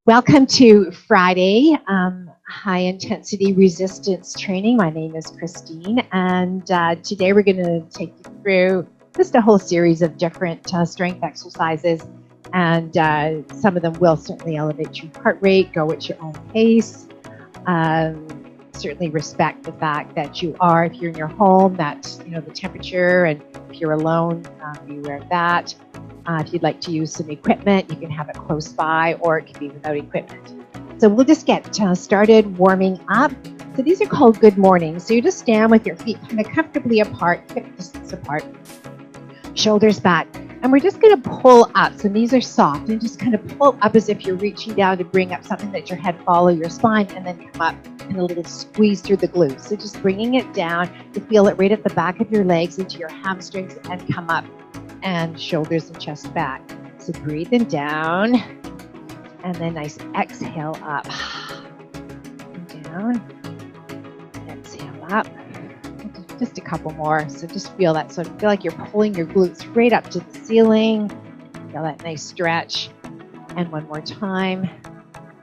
Welcome to Friday High Intensity Resistance Training. My name is Christine, and today we're going to take you through just a whole series of different strength exercises, and some of them will certainly elevate your heart rate, go at your own pace. Certainly respect the fact that you are, if you're in your home, that the temperature, and if you're alone, be aware of that. If you'd like to use some equipment, you can have it close by, or it can be without equipment. So we'll just get started warming up. So these are called good mornings. So you just stand with your feet kind of comfortably apart, hip distance apart, shoulders back. And we're just going to pull up. So knees are soft, and just kind of pull up as if you're reaching down to bring up something, that your head follow your spine, and then come up and a little squeeze through the glutes. So just bringing it down. You feel it right at the back of your legs into your hamstrings, and come up, and shoulders and chest back. So breathing down, and then nice exhale up. And down, exhale up. Just a couple more. So just feel that. So feel like you're pulling your glutes right up to the ceiling. Feel that nice stretch. And one more time.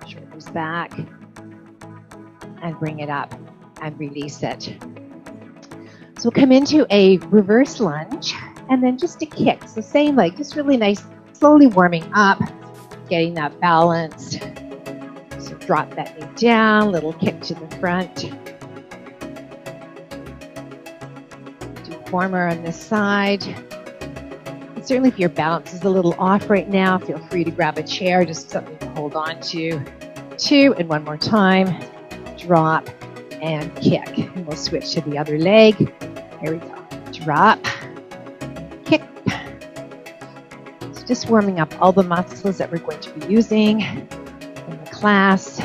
Shoulders back. And bring it up and release it. So we'll come into a reverse lunge, and then just a kick. So same leg, just really nice, slowly warming up, getting that balance. So drop that knee down, little kick to the front. Four more on this side. And certainly if your balance is a little off right now, feel free to grab a chair, just something to hold on to. Two, and one more time. Drop and kick. And we'll switch to the other leg. Here we go. Drop, kick. So just warming up all the muscles that we're going to be using in the class.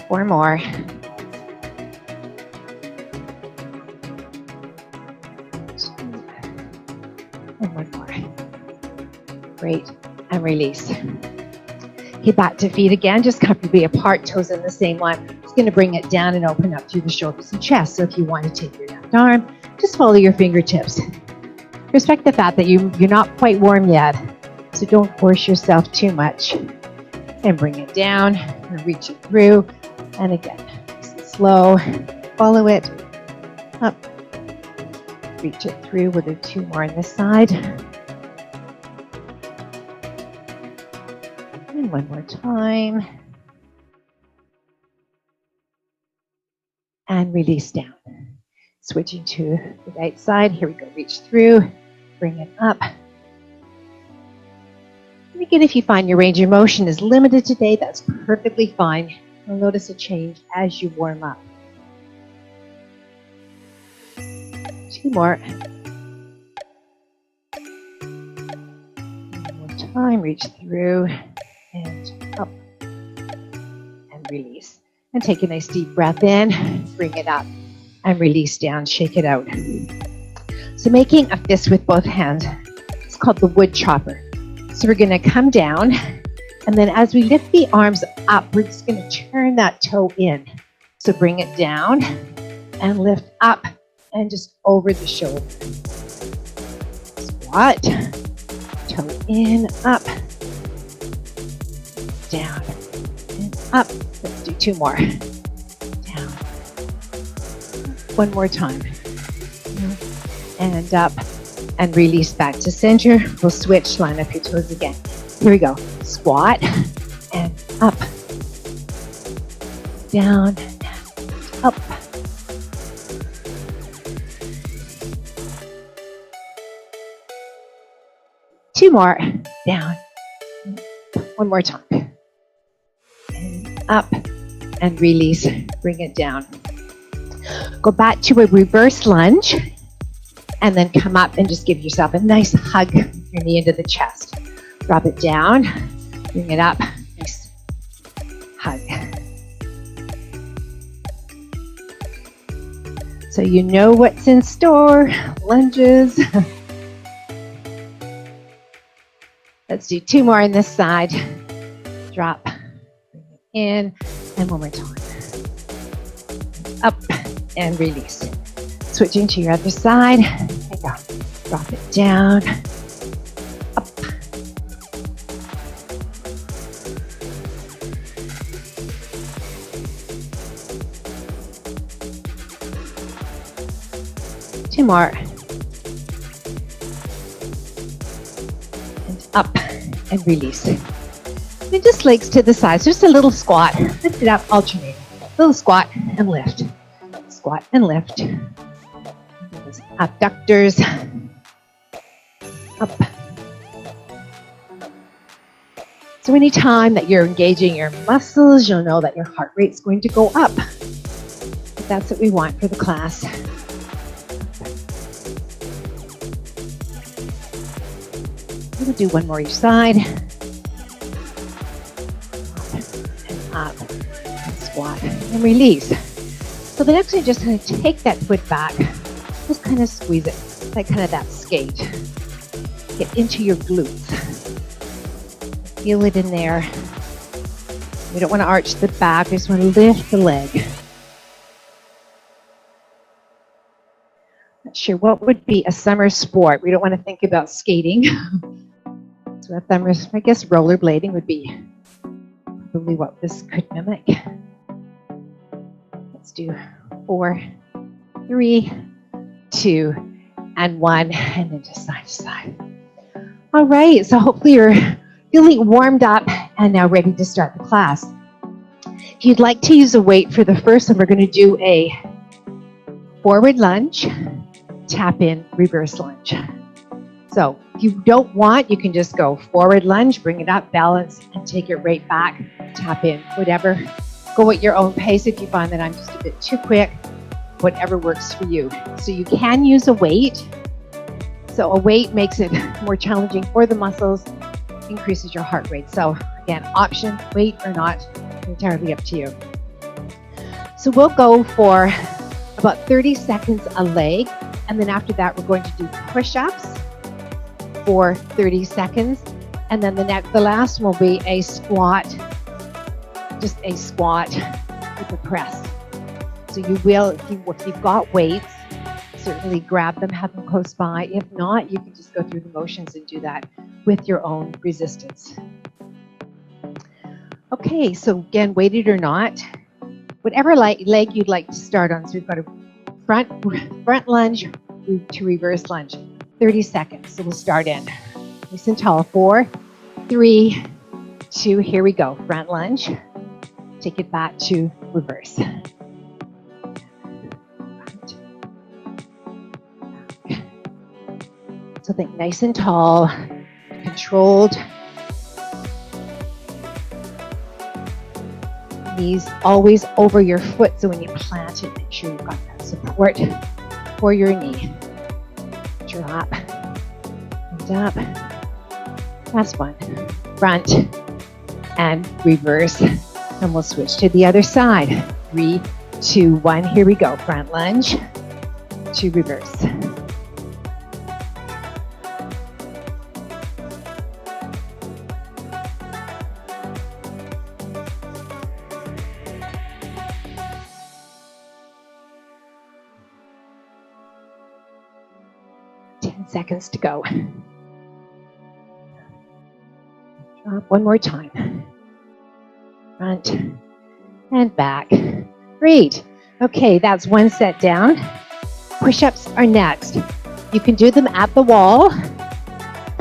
Four more. And one more. Great. And release. Okay, back to feet again, just comfortably apart, toes in the same line. Just going to bring it down and open up through the shoulders and chest. So if you want to take your left arm, just follow your fingertips. Respect the fact that you're not quite warm yet, so don't force yourself too much. And bring it down and reach it through. And again, nice and slow, follow it up. Reach it through. We'll do two more on this side. And one more time. And release down. Switching to the right side. Here we go. Reach through. Bring it up. And again, if you find your range of motion is limited today, that's perfectly fine. You'll notice a change as you warm up. Two more. One more time. Reach through and up and release. And take a nice deep breath in. Bring it up and release down. Shake it out. So making a fist with both hands. It's called the wood chopper. So we're going to come down, and then as we lift the arms up, we're just going to turn that toe in. So bring it down and lift up. And just over the shoulder. Squat. Toe in, up. Down. And up. Let's do two more. Down. One more time. And up. And release back to center. We'll switch. Line up your toes again. Here we go. Squat. And up. Down. Up. Two more. Down. One more time. And up. And release. Bring it down. Go back to a reverse lunge. And then come up and just give yourself a nice hug near the end of the chest. Drop it down. Bring it up. Nice hug. So you know what's in store. Lunges. Let's do two more on this side. Drop, bring it in, and one more time. Up and release. Switching to your other side. There you go. Drop it down. Up 2 more. And up and release. And just legs to the sides, just a little squat. Lift it up, alternate. Little squat and lift. Squat and lift. Abductors. Up. So anytime that you're engaging your muscles, you'll know that your heart rate's going to go up. But that's what we want for the class. We'll do one more each side. Up, and squat, and release. So the next one, just going to take that foot back, just kind of squeeze it, like kind of that skate. Get into your glutes. Feel it in there. We don't want to arch the back, we just want to lift the leg. Not sure what would be a summer sport. We don't want to think about skating. So I guess rollerblading would be probably what this could mimic. Let's do 4, 3, 2, and 1, and then just side to side. All right, so hopefully you're feeling warmed up and now ready to start the class. If you'd like to use a weight for the first one, we're going to do a forward lunge, tap in, reverse lunge. So if you don't want, you can just go forward lunge, bring it up, balance, and take it right back, tap in, whatever. Go at your own pace. If you find that I'm just a bit too quick, whatever works for you. So you can use a weight. So a weight makes it more challenging for the muscles, increases your heart rate. So again, option, weight or not, entirely up to you. So we'll go for about 30 seconds a leg. And then after that, we're going to do push-ups for 30 seconds. And then the last one will be a squat, just a squat with a press. So you will, if you've got weights, certainly grab them, have them close by. If not, you can just go through the motions and do that with your own resistance. Okay, so again, weighted or not, whatever leg you'd like to start on. So we've got a front lunge to reverse lunge, 30 seconds. So we'll start in. Nice and tall. 4, 3, 2, here we go. Front lunge. Take it back to reverse. So think nice and tall, controlled. Knees always over your foot, so when you plant it, make sure you've got that support for your knee. Drop and up. Last one. Front and reverse. And we'll switch to the other side. 3, 2, 1. Here we go. Front lunge to reverse. Seconds to go. Drop one more time. Front and back. Great. Okay, that's one set down. Push-ups are next. You can do them at the wall.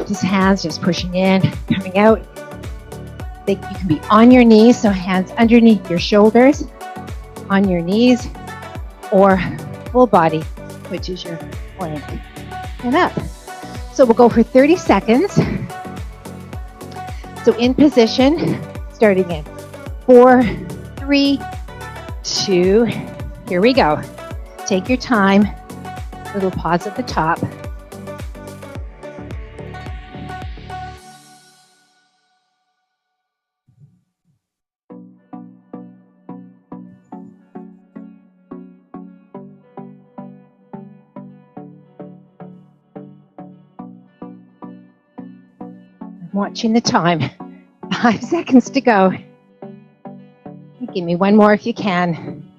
Just hands just pushing in, coming out. You can be on your knees, so hands underneath your shoulders, on your knees, or full body, which is your plank. And up. So we'll go for 30 seconds. So in position, starting in 4, 3, 2, here we go. Take your time. Little pause at the top. Watching the time. 5 seconds to go. Give me one more if you can.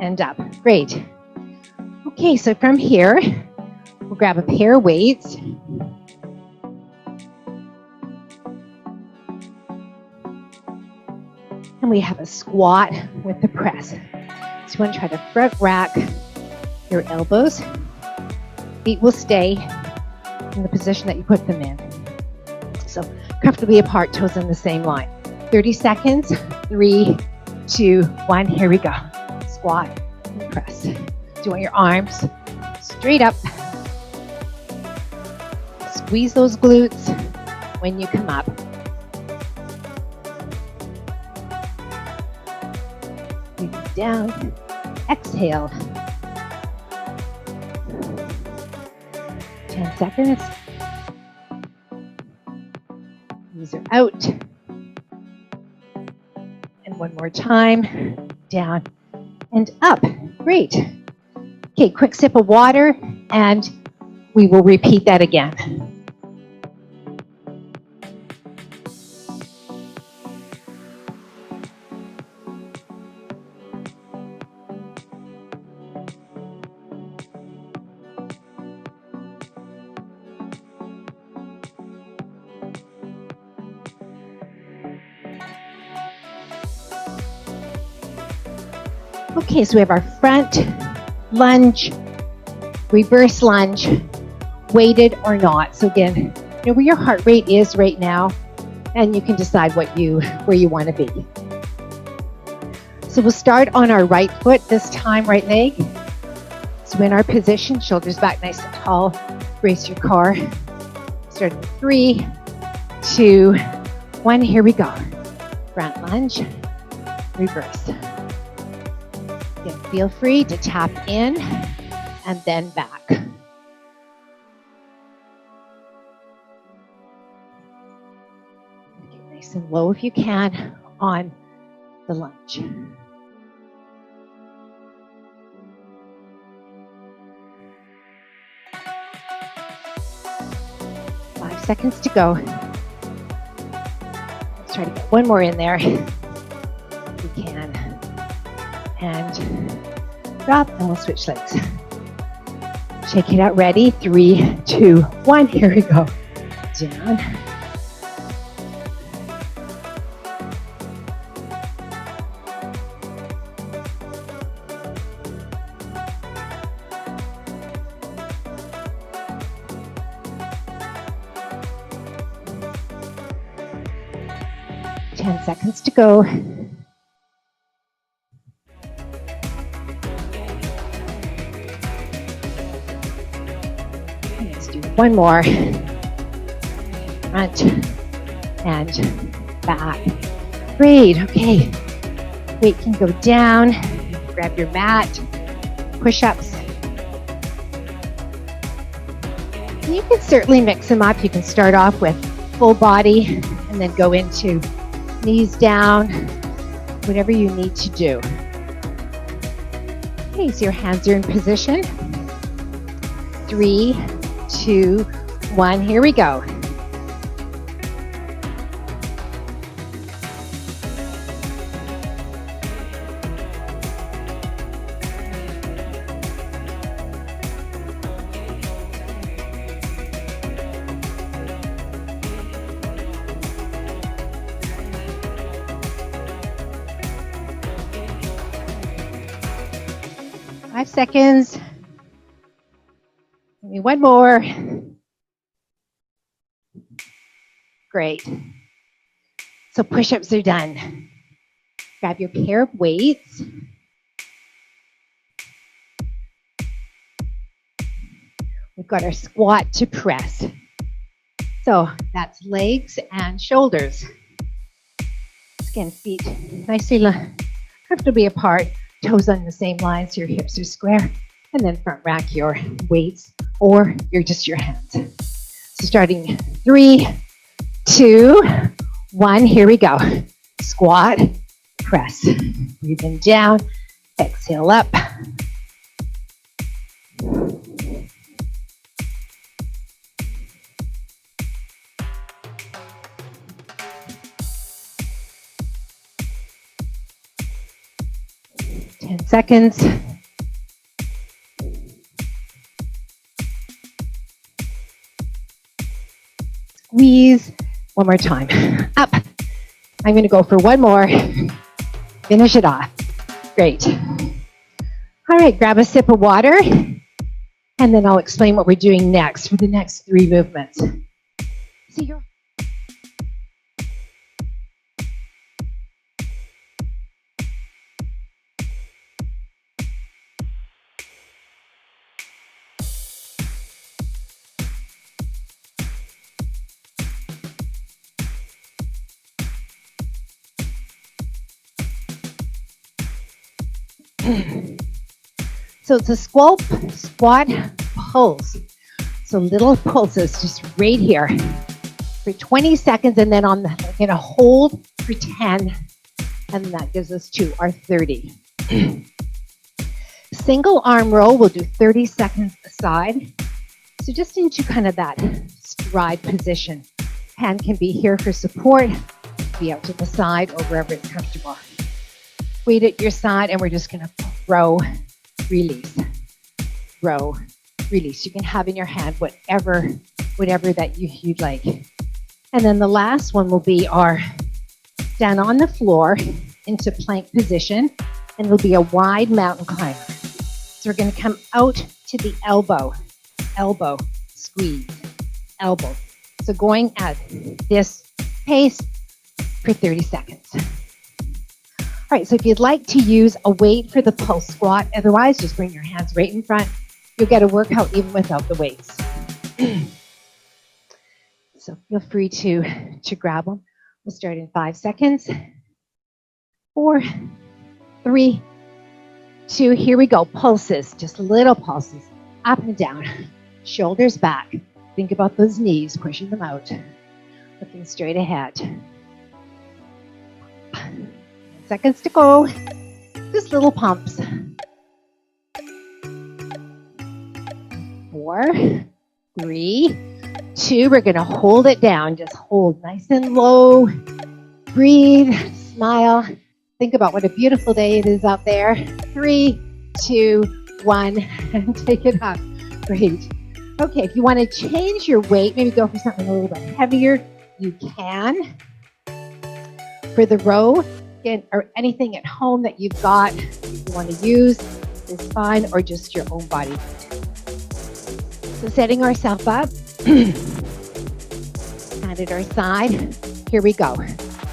And up. Great. Okay, so from here, we'll grab a pair of weights. And we have a squat with the press. So you want to try to front rack Your elbows, feet will stay in the position that you put them in. So comfortably apart, toes on the same line. 30 seconds, 3, 2, 1, here we go. Squat and press. Do you want your arms straight up? Squeeze those glutes when you come up. Breathe down, exhale. 10 seconds. Knees are out. And one more time. Down and up. Great. Okay, quick sip of water, and we will repeat that again. Okay, so we have our front lunge, reverse lunge, weighted or not. So again, you know where your heart rate is right now, and you can decide where you want to be. So we'll start on our right foot this time, right leg. So in our position, shoulders back nice and tall. Brace your core. Start in 3, 2, 1. Here we go. Front lunge, reverse. Again, feel free to tap in and then back. Get nice and low if you can on the lunge. Five seconds to go. Let's try to get one more in there if we can. And drop, and we'll switch legs. Shake it out, ready? 3, 2, 1, here we go. Down. Ten seconds to go. One more. Front and back. Great. Okay. Weight can go down. Grab your mat. Push-ups. You can certainly mix them up. You can start off with full body and then go into knees down, whatever you need to do. Okay, so your hands are in position. 3, 2, 1, here we go. Five seconds. Give me one more. Great. So push-ups are done. Grab your pair of weights. We've got our squat to press. So that's legs and shoulders. Again, feet nicely comfortably apart, toes on the same line so your hips are square, and then front rack your weights or just your hands. So starting 3, 2, 1, here we go. Squat, press. Breathing down, exhale up. Seconds. Squeeze. One more time. Up. I'm going to go for one more. Finish it off. Great. All right, grab a sip of water, and then I'll explain what we're doing next for the next 3 movements. So you're so it's a squat pulse. So little pulses just right here for 20 seconds, and then we're going to hold for 10, and that gives us to our 30. Single arm row, we'll do 30 seconds aside. So just into kind of that stride position. Hand can be here for support, be out to the side or wherever it's comfortable. Weight at your side, and we're just going to row, release, row, release. You can have in your hand whatever that you'd like. And then the last one will be our down on the floor into plank position, and it'll be a wide mountain climber. So we're going to come out to the elbow, elbow, squeeze, elbow. So going at this pace for 30 seconds. All right, so if you'd like to use a weight for the pulse squat, otherwise just bring your hands right in front. You'll get a workout even without the weights. So feel free to grab them. We'll start in 5 seconds. 4, 3, 2, here we go. Pulses, just little pulses, up and down, shoulders back. Think about those knees, pushing them out, looking straight ahead. 10 seconds to go. Just little pumps. 4, 3, 2. We're going to hold it down. Just hold nice and low. Breathe, smile. Think about what a beautiful day it is out there. 3, 2, 1, and take it up. Great. Okay, if you want to change your weight, maybe go for something a little bit heavier, you can. For the row, again, or anything at home that you've got you want to use is fine, or just your own body weight. So setting ourselves up, hand at our side. Here we go.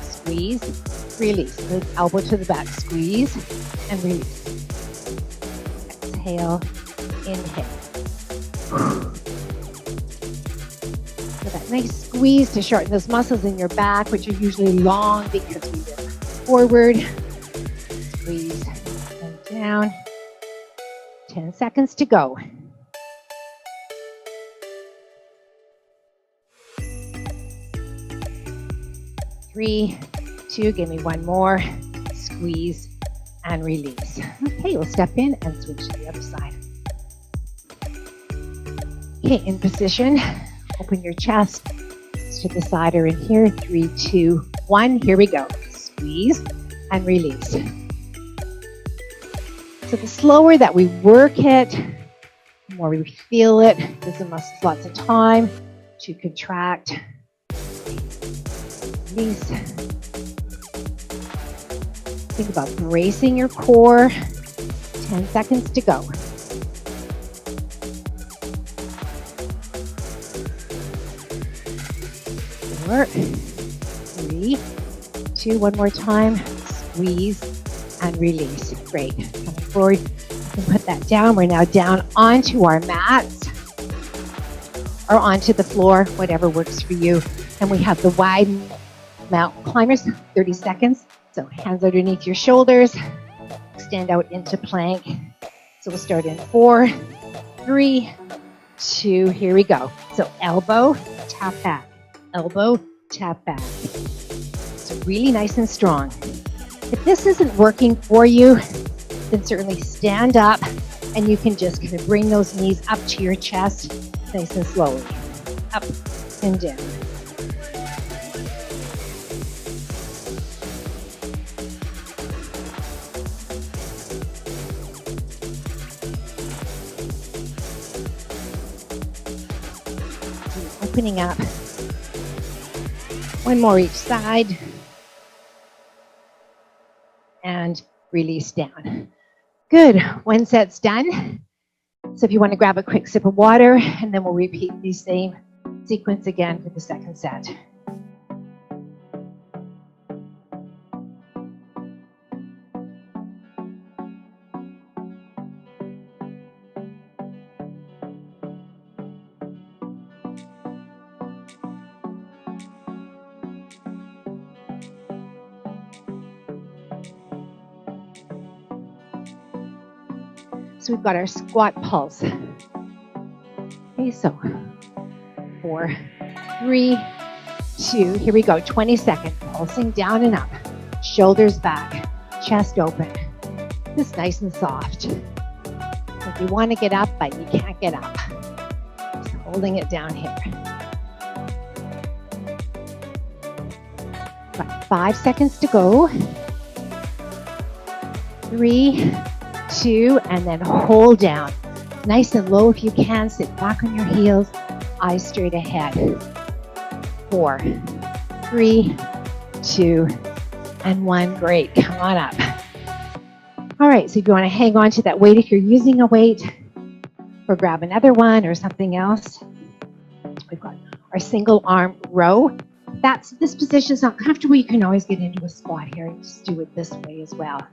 Squeeze, release. Good elbow to the back. Squeeze and release. Exhale, inhale. So that nice squeeze to shorten those muscles in your back, which are usually long because we lift forward. Squeeze and down. 10 seconds to go. 3, 2, give me one more. Squeeze and release. Okay, we'll step in and switch to the other side. Okay, in position, open your chest to the side or in here. 3, 2, 1, here we go. Squeeze and release. So the slower that we work it, the more we feel it, gives the muscles lots of time to contract. Release. Think about bracing your core. 10 seconds to go. 4, 3, 2, one more time. Squeeze and release. Great. Coming forward, you can put that down. We're now down onto our mats or onto the floor, whatever works for you. And we have the wide mountain climbers, 30 seconds. So hands underneath your shoulders, extend out into plank. So we'll start in 4, 3, 2, here we go. So elbow, tap back, elbow, tap back. So really nice and strong. If this isn't working for you, then certainly stand up and you can just kind of bring those knees up to your chest, nice and slowly, up and down. Opening up. One more each side. And release down. Good. One set's done. So if you want to grab a quick sip of water, and then we'll repeat the same sequence again for the second set. So we've got our squat pulse. Okay, so 4, 3, 2, here we go, 20 seconds, pulsing down and up, shoulders back, chest open, just nice and soft. If you want to get up, but you can't get up, just holding it down here. Got 5 seconds to go. 3, 2, and then hold down. Nice and low if you can. Sit back on your heels, eyes straight ahead. 4, 3, 2, and 1. Great. Come on up. All right, so if you want to hang on to that weight, if you're using a weight, or grab another one or something else. We've got our single arm row. This position is not comfortable. You can always get into a squat here and just do it this way as well.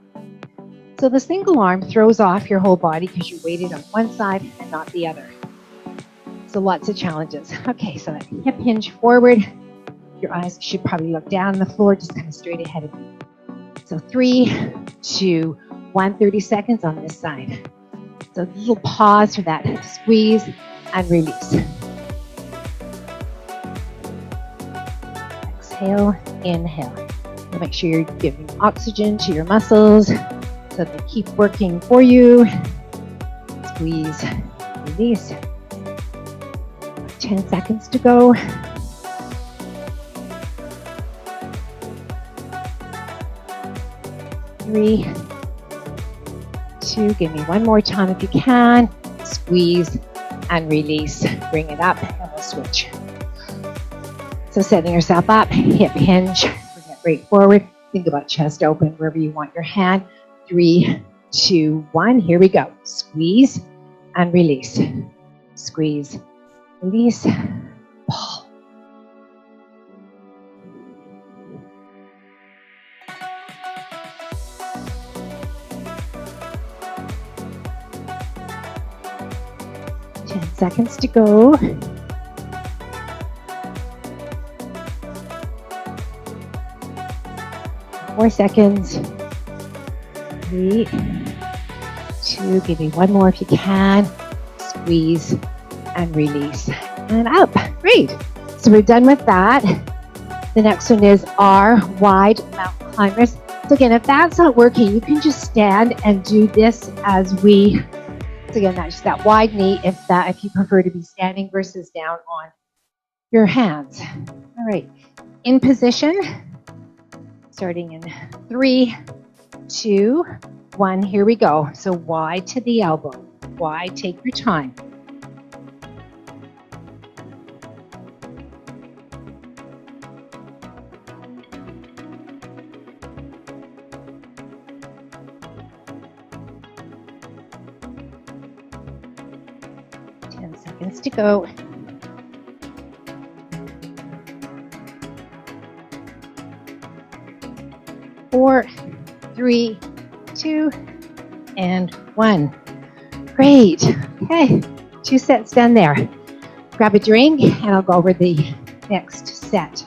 So the single arm throws off your whole body because you weighted on one side and not the other. So lots of challenges. Okay, so that hip hinge forward. Your eyes should probably look down on the floor, just kind of straight ahead of you. So 3, 2, 1, 30 seconds on this side. So a little pause for that squeeze and release. Exhale, inhale. And make sure you're giving oxygen to your muscles, so they keep working for you. Squeeze, release. 10 seconds to go. 3, 2, give me one more time if you can. Squeeze and release. Bring it up and we'll switch. So setting yourself up, hip hinge, bring it right forward. Think about chest open wherever you want your hand. 3, 2, 1. Here we go. Squeeze and release. Squeeze, release, pull. Seconds to go. 4 seconds. 3, 2, give me one more if you can. Squeeze and release. And up. Great. So we're done with that. The next one is our wide mountain climbers. So again, if that's not working, you can just stand and do this as we. So again, that's just that wide knee if you prefer to be standing versus down on your hands. All right. In position. Starting in 3, 2, 1. Here we go. So wide to the elbow. Wide. Take your time. Seconds to go. 4, 3, 2, and 1. Great. Okay, 2 sets done there. Grab a drink and I'll go over the next set.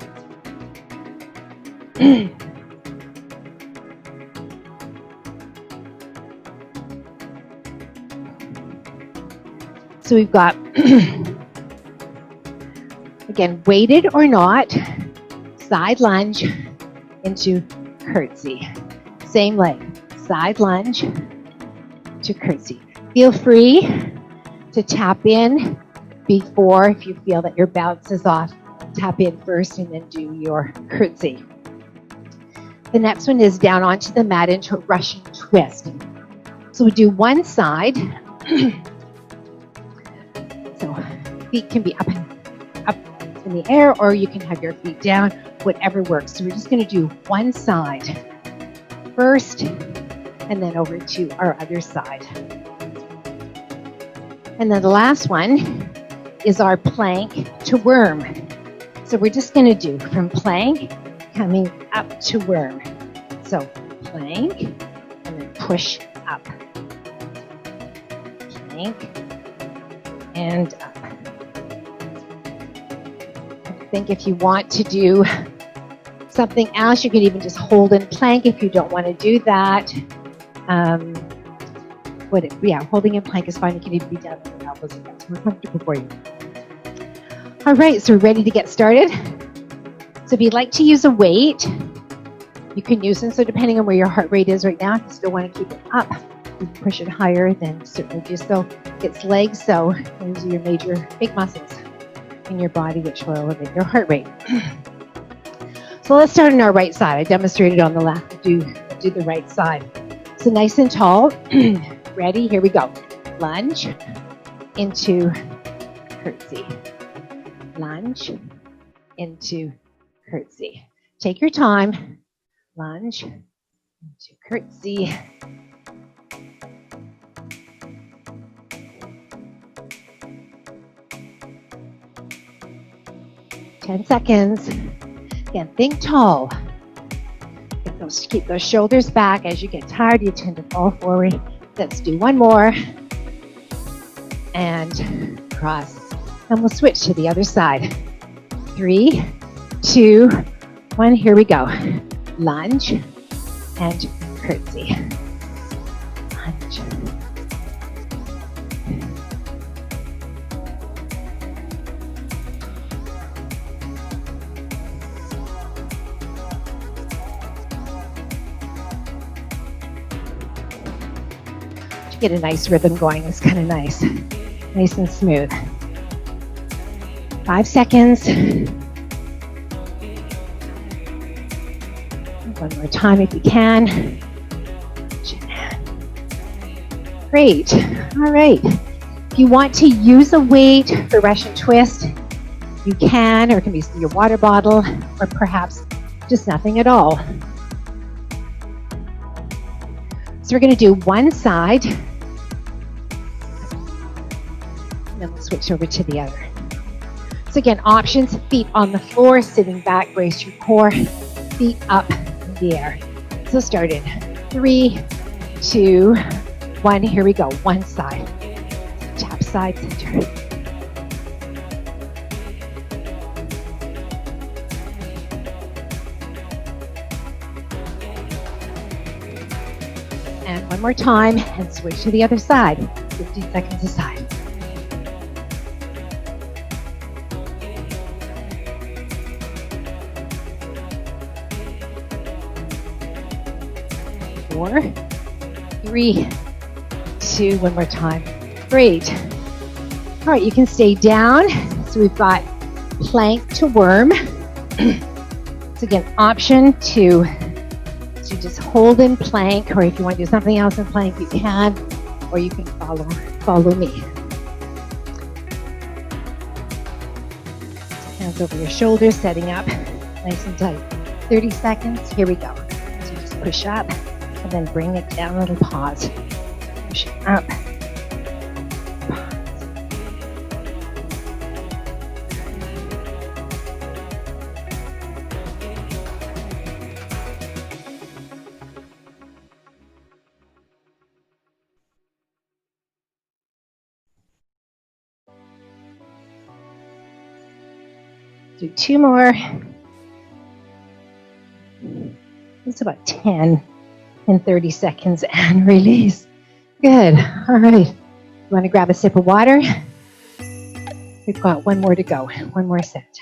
So we've got, again, weighted or not, side lunge into curtsy. Same leg, side lunge to curtsy. Feel free to tap in before, if you feel that your bounce is off, tap in first and then do your curtsy. The next one is down onto the mat into a Russian twist. So we do one side. So feet can be up in the air, or you can have your feet down, whatever works. So we're just going to do one side first, and then over to our other side. And then the last one is our plank to worm. So we're just going to do from plank coming up to worm. So plank and then push up. Plank and up. I think if you want to do something else, you can even just hold in plank if you don't want to do that. Holding in plank is fine. You can even be down on your elbows if that's more comfortable for you. All right, so we're ready to get started. So if you'd like to use a weight, you can use them. So depending on where your heart rate is right now, if you still want to keep it up, you push it higher, then certainly do so. It's legs, so those are your major big muscles in your body, which will elevate your heart rate. So let's start on our right side. I demonstrated on the left. Do the right side. So nice and tall. Ready? Here we go. Lunge into curtsy. Lunge into curtsy. Take your time. Lunge into curtsy. Ten seconds. Again, think tall. Keep those shoulders back. As you get tired, you tend to fall forward. Let's do one more. And cross. And we'll switch to the other side. 3, 2, 1. Here we go. Lunge and curtsy. Lunge. Get a nice rhythm going. It's kind of nice and smooth. 5 seconds. One more time if you can. Great. All right. If you want to use a weight for Russian twist, you can, or it can be your water bottle, or perhaps just nothing at all. So we're going to do one side. Then we'll switch over to the other. So again, options, feet on the floor, sitting back, brace your core, feet up in the air. So start in 3, 2, 1. Here we go. One side. Tap side center. And one more time, and switch to the other side. 15 seconds aside. 4, 3, 2, one more time. Great. All right, you can stay down. So we've got plank to worm. So again, option to just hold in plank, or if you want to do something else in plank, you can, or you can follow me. Hands over your shoulders, setting up nice and tight. 30 seconds. Here we go. So you just push up. And then bring it down, a little pause. Push it up. Pause. Do 2 more. It's about 10 in 30 seconds and release. Good. All right. You want to grab a sip of water? We've got one more to go. One more set.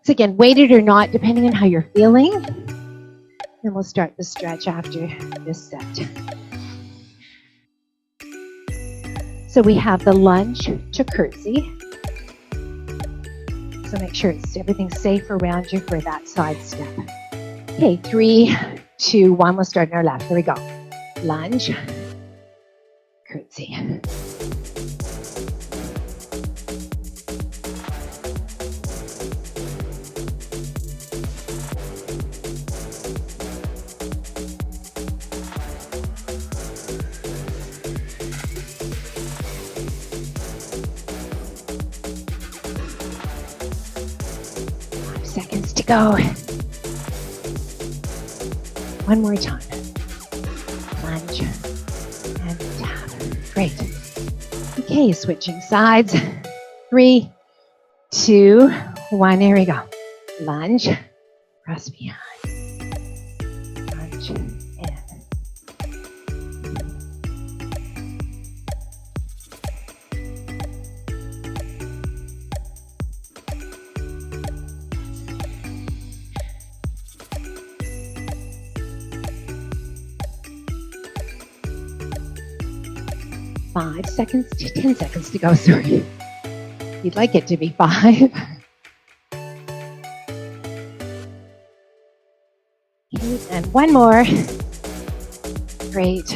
So again, weighted or not, depending on how you're feeling. And we'll start the stretch after this set. So we have the lunge to curtsy. So make sure everything's safe around you for that side step. Okay, 3, 2, 1. We'll start on our left. Here we go. Lunge, curtsy. go. One more time. Lunge and tap. Great. Okay, switching sides. 3, 2, 1. Here we go. Lunge, cross behind. Lunge in. 5 seconds to 10 seconds to go. Sorry. You'd like it to be 5. Okay, and one more. Great.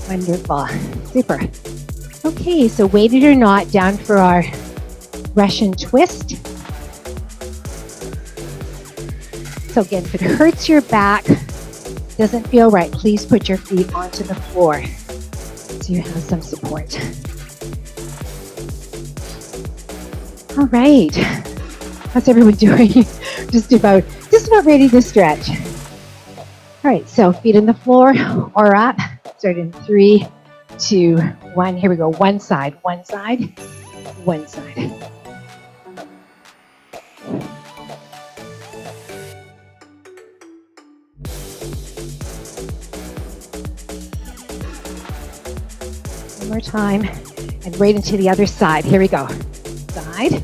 Wonderful. Super. Okay, so weighted or not, down for our Russian twist. So again, if it hurts your back, doesn't feel right, please put your feet onto the floor so you have some support. All right. How's everyone doing? just about ready to stretch. All right, so feet on the floor or up. Start in 3, 2, 1. Here we go. One side, one side, one side. One more time, and right into the other side. Here we go. Side.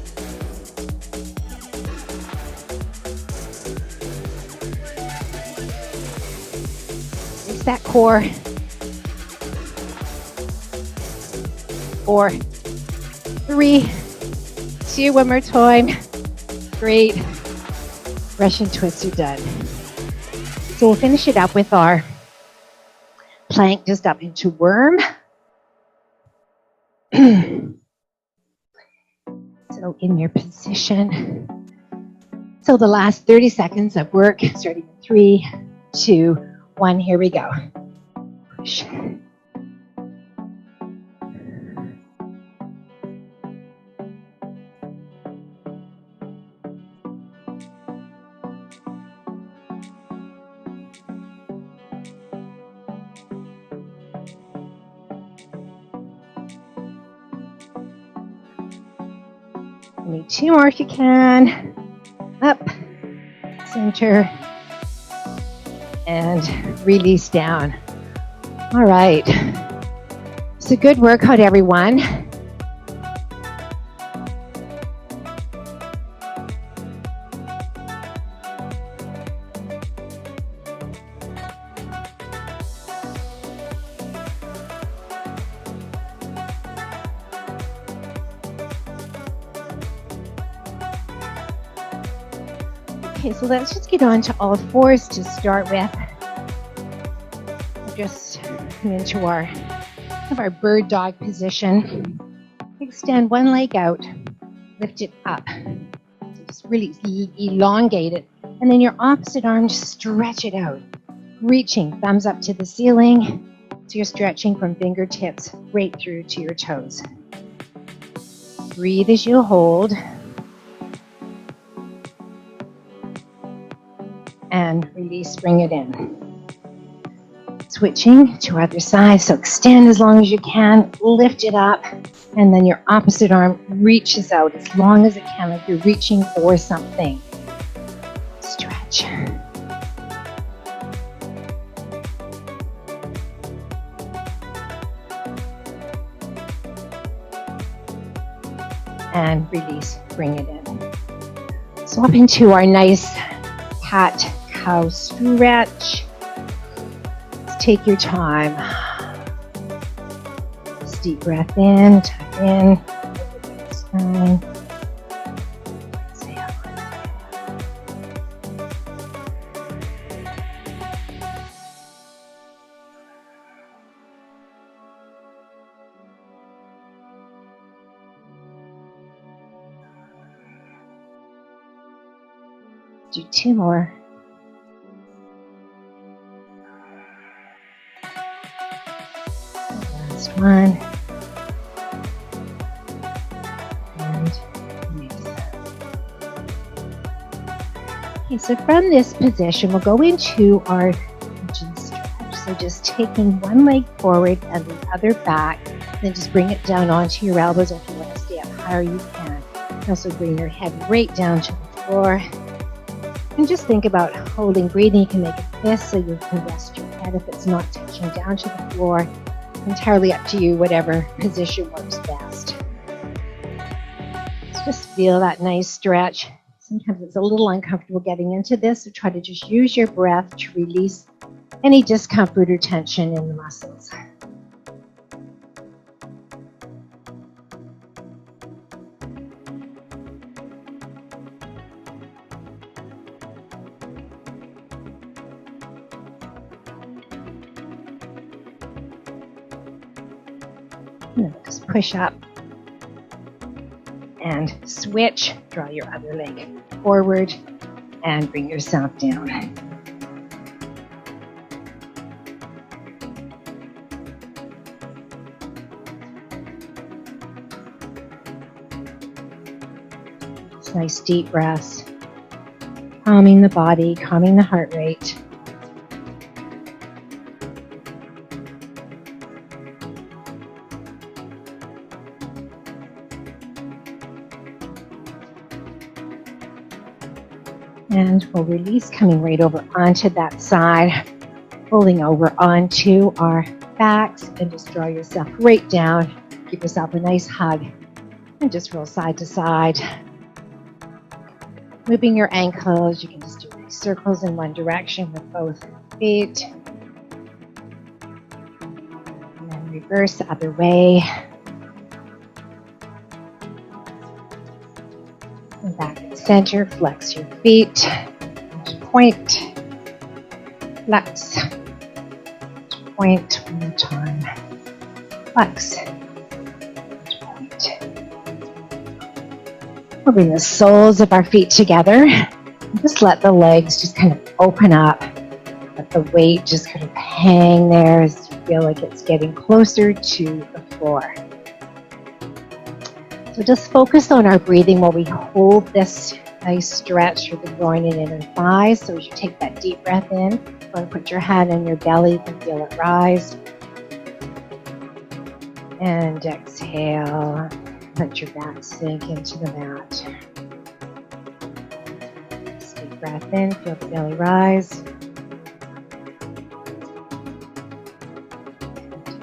Release that core. 4, 3, 2, one more time. Great. Russian twists are done. So we'll finish it up with our plank just up into worm. So in your position. So the last 30 seconds of work, starting in 3, 2, 1. Here we go. Push. Only 2 more if you can. Up, center, and release down. All right. So good workout, everyone. Okay, so let's just get on to all fours to start with. Just come into our bird dog position. Extend one leg out, lift it up. So just really elongate it. And then your opposite arm, just stretch it out. Reaching, thumbs up to the ceiling. So you're stretching from fingertips right through to your toes. Breathe as you hold. And release, bring it in. Switching to other side, so extend as long as you can, lift it up, and then your opposite arm reaches out as long as it can, like you're reaching for something. Stretch. And release, bring it in. Swap into our nice cat-cow stretch. Take your time. Just deep breath in, tuck in, spine. Exhale. Do 2 more. One and release. Okay, so from this position, we'll go into our pigeon stretch. So just taking one leg forward and the other back, then just bring it down onto your elbows, or if you want to stay up higher, you can. And also bring your head right down to the floor. And just think about holding breathing. You can make a fist so you can rest your head if it's not touching down to the floor. Entirely up to you, whatever position works best. Just feel that nice stretch. Sometimes it's a little uncomfortable getting into this, so try to just use your breath to release any discomfort or tension in the muscles. And then just push up and switch. Draw your other leg forward and bring yourself down. Just nice deep breaths, calming the body, calming the heart rate. And we'll release, coming right over onto that side, rolling over onto our backs, and just draw yourself right down. Give yourself a nice hug and just roll side to side. Moving your ankles, you can just do nice circles in one direction with both feet. And then reverse the other way. And back at center, flex your feet, point, flex, point, one more time, flex, point. We'll bring the soles of our feet together, and just let the legs just kind of open up, let the weight just kind of hang there as you feel like it's getting closer to the floor. So just focus on our breathing while we hold this nice stretch through the groin and inner thighs. So as you take that deep breath in, you want to put your hand on your belly, you can feel it rise. And exhale, let your back sink into the mat. Just deep breath in, feel the belly rise.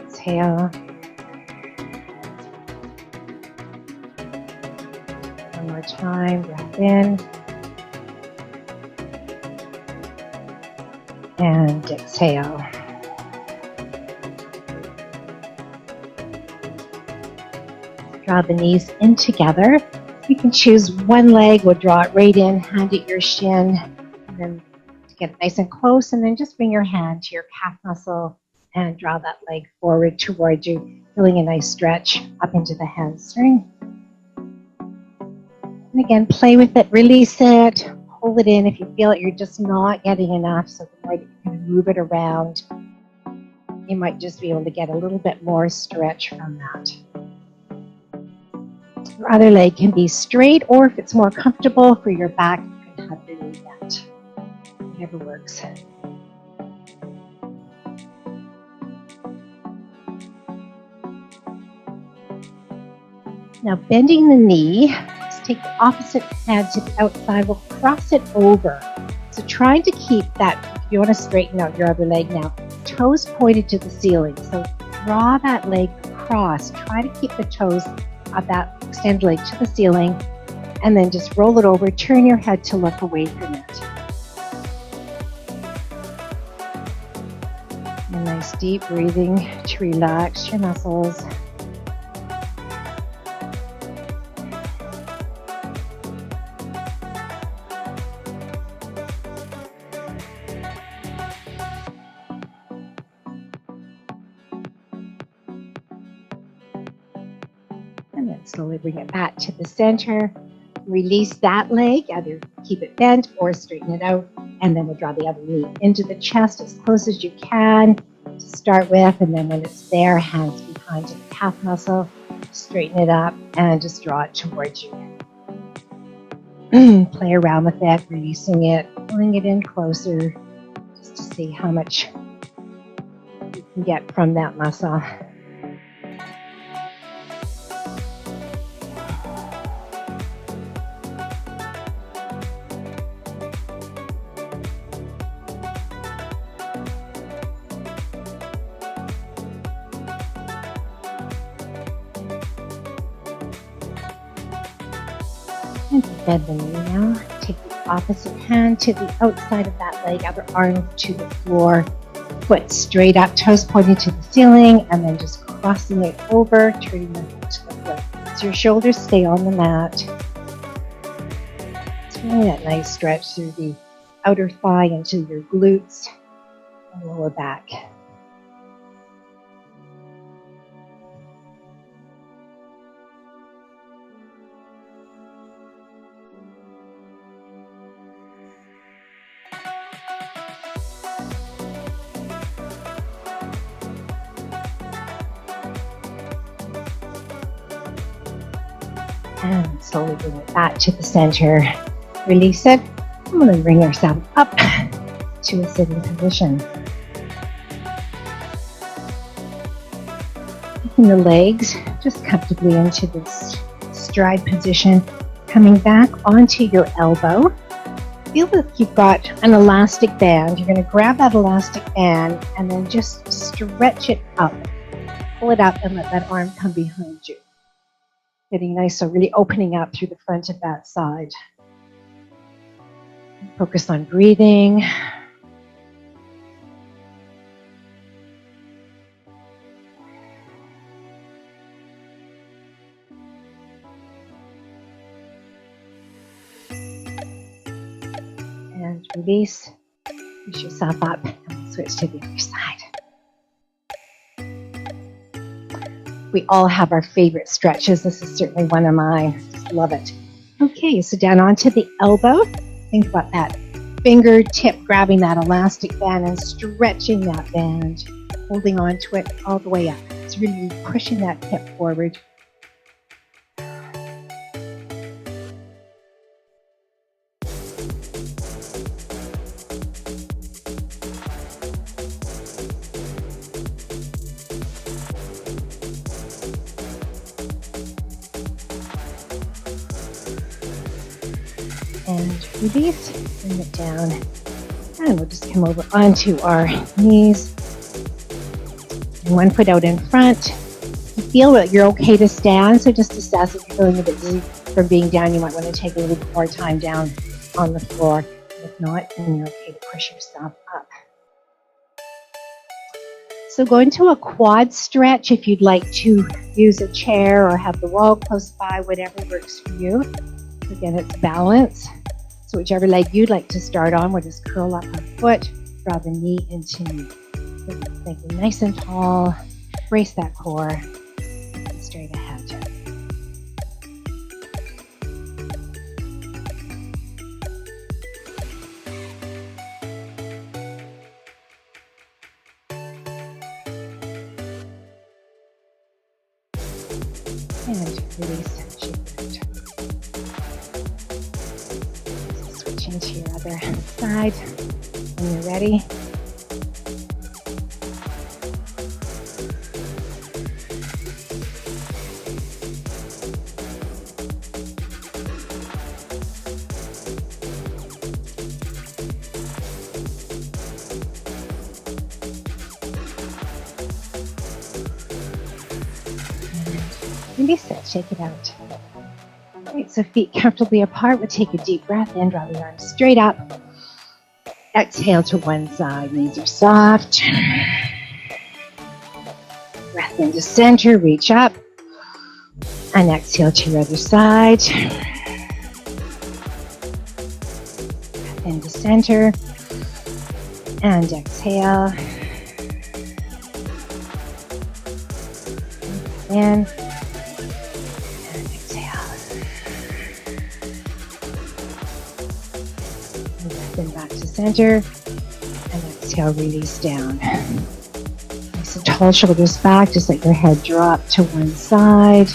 Exhale. One more time, breath in. And exhale. Draw the knees in together. You can choose one leg, we'll draw it right in, hand at your shin, and then get it nice and close, and then just bring your hand to your calf muscle and draw that leg forward towards you, feeling a nice stretch up into the hamstring. And again, play with it, release it, hold it in if you feel it you're just not getting enough. So the more you can move it around, you might just be able to get a little bit more stretch from that. Your other leg can be straight, or if it's more comfortable for your back, you can have your knee bent. Whatever works. Now bending the knee, just take the opposite hand to the outside, we'll cross it over. So trying to keep that, if you want to straighten out your other leg now, toes pointed to the ceiling. So draw that leg across, try to keep the toes of that extended leg to the ceiling, and then just roll it over, turn your head to look away from it. A nice deep breathing to relax your muscles. And then slowly bring it back to the center. Release that leg, either keep it bent or straighten it out. And then we'll draw the other knee into the chest as close as you can to start with. And then when it's there, hands behind to the calf muscle, straighten it up and just draw it towards you. play around with it, releasing it, pulling it in closer, just to see how much you can get from that muscle. And bend the knee now. Take the opposite hand to the outside of that leg, other arm to the floor. Foot straight up, toes pointing to the ceiling, and then just crossing it over, turning the foot to the floor. So your shoulders stay on the mat. It's really that nice stretch through the outer thigh into your glutes and lower back. And slowly bring it back to the center. Release it. I'm going to bring yourself up to a sitting position. Taking the legs just comfortably into this stride position. Coming back onto your elbow. Feel like you've got an elastic band. You're going to grab that elastic band and then just stretch it up. Pull it up and let that arm come behind you. Getting nice, so really opening up through the front of that side. Focus on breathing. And release. Push yourself up and switch to the other side. We all have our favorite stretches. This is certainly one of mine. Just love it. Okay, so down onto the elbow. Think about that fingertip grabbing that elastic band and stretching that band, holding on to it all the way up. It's really pushing that hip forward. And release, bring it down, and we'll just come over onto our knees, and one foot out in front. You feel that you're okay to stand, so just assess if you're feeling a bit dizzy from being down. You might want to take a little bit more time down on the floor. If not, then you're okay to push yourself up. So go into a quad stretch if you'd like to use a chair or have the wall close by, whatever works for you. Again, it's balance. So whichever leg you'd like to start on, we'll just curl up our foot, draw the knee into knee. Thinking nice and tall, brace that core, and straight ahead. And release, shake it out. Switching to your other side when you're ready. Release it, shake it out. All right, so feet comfortably apart. We'll take a deep breath in, draw the arms straight up. Exhale to one side, knees are soft. Breath into center, reach up. And exhale to your other side. Breath into center. And exhale. And breath in. Back to center, and exhale, release down. Nice and tall, shoulders back, just let your head drop to one side.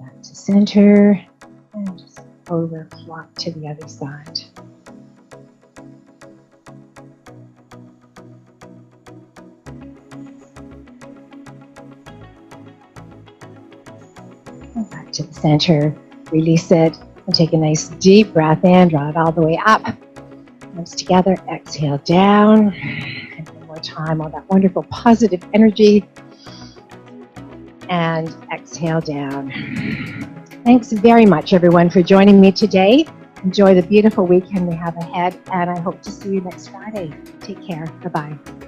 back to center, and just over flop to the other side. And back to the center, release it, and take a nice deep breath in, draw it all the way up. Hands together, exhale down. And one more time, all that wonderful positive energy. And exhale down. Thanks very much, everyone, for joining me today. Enjoy the beautiful weekend we have ahead, and I hope to see you next Friday. Take care. Bye-bye.